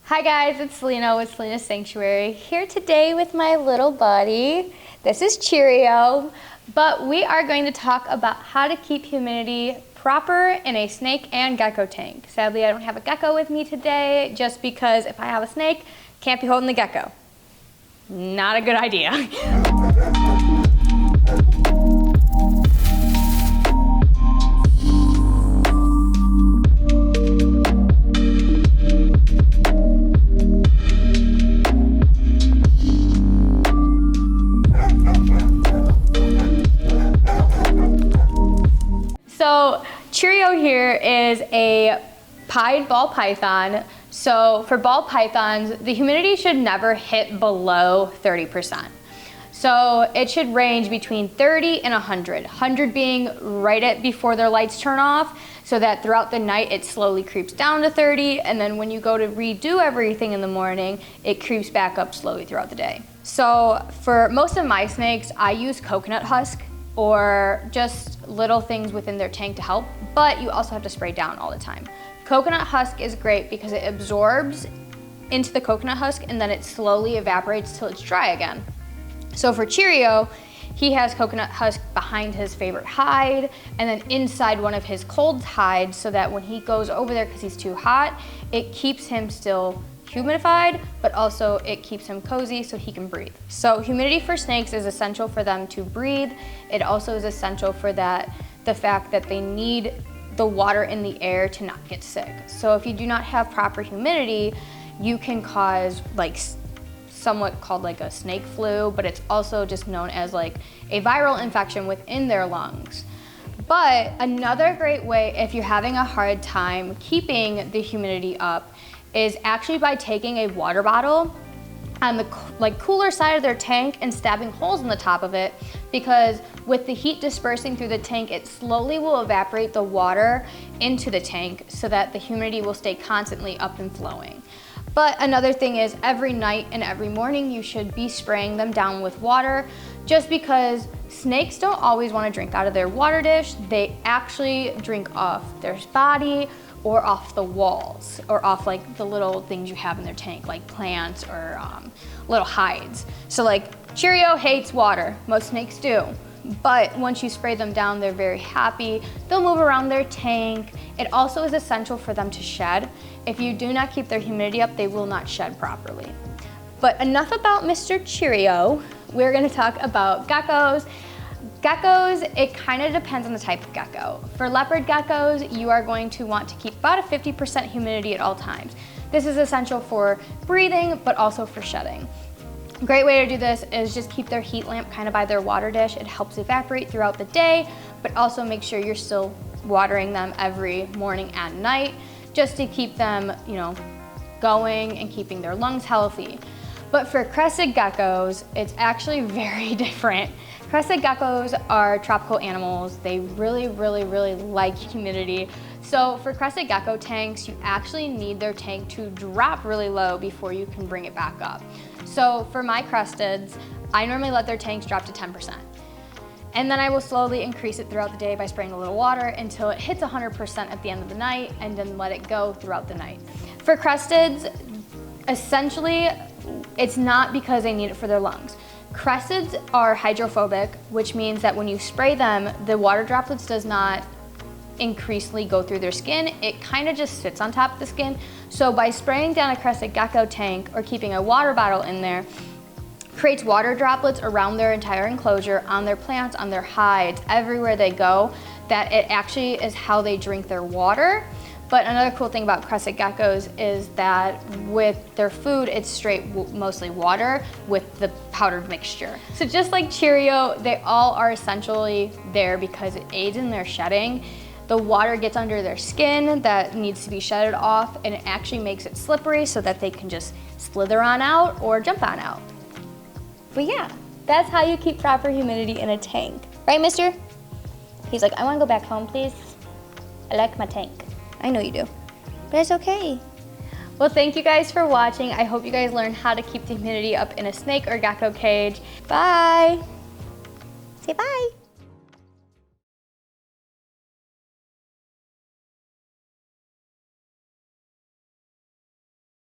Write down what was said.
Hi guys, it's Selena with Selena's Sanctuary, here today with my little buddy. This is Cheerio, but we are going to talk about how to keep humidity proper in a snake and gecko tank. Sadly, I don't have a gecko with me today, just because if I have a snake, can't be holding the gecko. Not a good idea. So Cheerio here is a pied ball python. So for ball pythons, the humidity should never hit below 30%. So it should range between 30 and 100. 100 being right at before their lights turn off, so that throughout the night it slowly creeps down to 30, and then when you go to redo everything in the morning, it creeps back up slowly throughout the day. So for most of my snakes, I use coconut husk or just little things within their tank to help, but you also have to spray down all the time. Coconut husk is great because it absorbs into the coconut husk and then it slowly evaporates till it's dry again. So for Cheerio, he has coconut husk behind his favorite hide and then inside one of his cold hides, so that when he goes over there because he's too hot, it keeps him still humidified, but also it keeps him cozy so he can breathe. So humidity for snakes is essential for them to breathe. It also is essential for the fact that they need the water in the air to not get sick. So if you do not have proper humidity, you can cause somewhat called like a snake flu, but it's also just known as like a viral infection within their lungs. But another great way, if you're having a hard time keeping the humidity up, is actually by taking a water bottle on the cooler side of their tank and stabbing holes in the top of it, because with the heat dispersing through the tank, it slowly will evaporate the water into the tank so that the humidity will stay constantly up and flowing. But another thing is, every night and every morning you should be spraying them down with water, just because snakes don't always want to drink out of their water dish. They actually drink off their body or off the walls, or off like the little things you have in their tank, like plants or little hides. So like Cheerio hates water, most snakes do. But once you spray them down, they're very happy. They'll move around their tank. It also is essential for them to shed. If you do not keep their humidity up, they will not shed properly. But enough about Mr. Cheerio. We're gonna talk about geckos. Geckos, it kind of depends on the type of gecko. For leopard geckos, you are going to want to keep about a 50% humidity at all times. This is essential for breathing, but also for shedding. A great way to do this is just keep their heat lamp kind of by their water dish. It helps evaporate throughout the day, but also make sure you're still watering them every morning and night, just to keep them, going and keeping their lungs healthy. But for crested geckos, it's actually very different. Crested geckos are tropical animals. They really, really, really like humidity. So for crested gecko tanks, you actually need their tank to drop really low before you can bring it back up. So for my cresteds, I normally let their tanks drop to 10%. And then I will slowly increase it throughout the day by spraying a little water until it hits 100% at the end of the night, and then let it go throughout the night. For cresteds, essentially, it's not because they need it for their lungs. Cresteds are hydrophobic, which means that when you spray them, the water droplets does not increasingly go through their skin. It kind of just sits on top of the skin. So by spraying down a crested gecko tank or keeping a water bottle in there, creates water droplets around their entire enclosure, on their plants, on their hides, everywhere they go, that it actually is how they drink their water. But another cool thing about crested geckos is that with their food, it's straight mostly water with the powdered mixture. So just like Cheerio, they all are essentially there because it aids in their shedding. The water gets under their skin that needs to be shedded off, and it actually makes it slippery so that they can just slither on out or jump on out. But yeah, that's how you keep proper humidity in a tank. Right, mister? He's like, I wanna go back home, please. I like my tank. I know you do, but it's okay. Well, thank you guys for watching. I hope you guys learned how to keep the humidity up in a snake or gecko cage. Bye. Say bye.